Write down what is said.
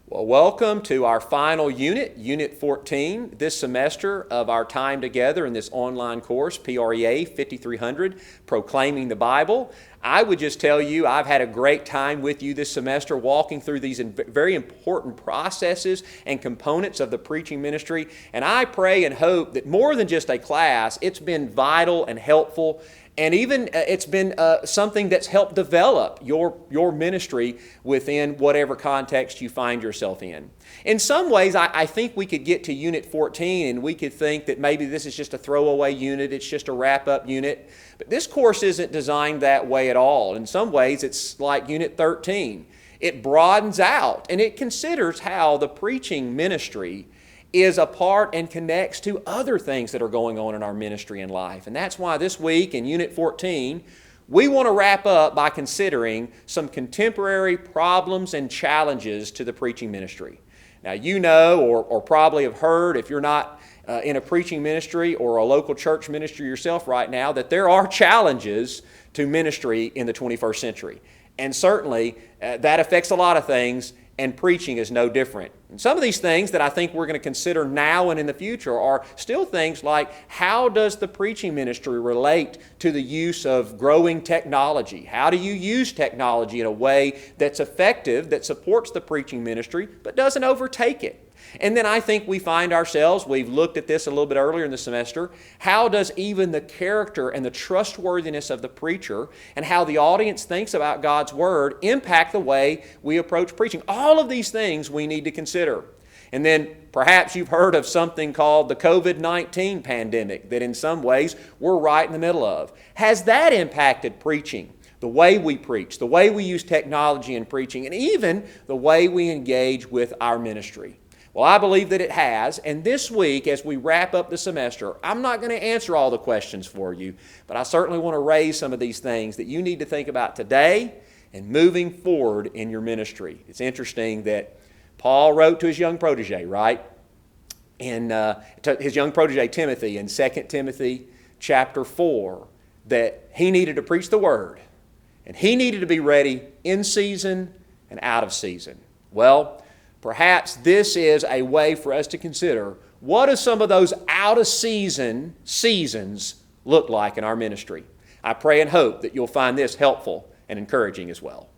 Well, welcome to our final unit, Unit 14, this semester of our time together in this online course, PREA 5300, Proclaiming the Bible. I would just tell you I've had a great time with you this semester walking through these very important processes and components of the preaching ministry, and I pray and hope that more than just a class, it's been vital and helpful. And even it's been something that's helped develop your ministry within whatever context you find yourself in. In some ways, I think we could get to Unit 14 and we could think that maybe this is just a throwaway unit, it's just a wrap-up unit. But this course isn't designed that way at all. In some ways, it's like Unit 13. It broadens out and it considers how the preaching ministry is a part and connects to other things that are going on in our ministry and life. And that's why this week in Unit 14, we want to wrap up by considering some contemporary problems and challenges to the preaching ministry. Now, you know or probably have heard, if you're not in a preaching ministry or a local church ministry yourself right now, that there are challenges to ministry in the 21st century. And certainly that affects a lot of things, and preaching is no different. And some of these things that I think we're going to consider now and in the future are still things like, how does the preaching ministry relate to the use of growing technology? How do you use technology in a way that's effective, that supports the preaching ministry, but doesn't overtake it? And then I think we find ourselves, we've looked at this a little bit earlier in the semester, how does even the character and the trustworthiness of the preacher and how the audience thinks about God's Word impact the way we approach preaching? All of these things we need to consider. And then perhaps you've heard of something called the COVID-19 pandemic that in some ways we're right in the middle of. Has that impacted preaching? The way we preach, the way we use technology in preaching, and even the way we engage with our ministry? Well, I believe that it has, and this week, as we wrap up the semester, I'm not going to answer all the questions for you, but I certainly want to raise some of these things that you need to think about today and moving forward in your ministry. It's interesting that Paul wrote to his young protege, right? And to his young protege Timothy in 2 Timothy chapter 4, that he needed to preach the Word, and he needed to be ready in season and out of season. Well, perhaps this is a way for us to consider, what do some of those out-of-season seasons look like in our ministry? I pray and hope that you'll find this helpful and encouraging as well.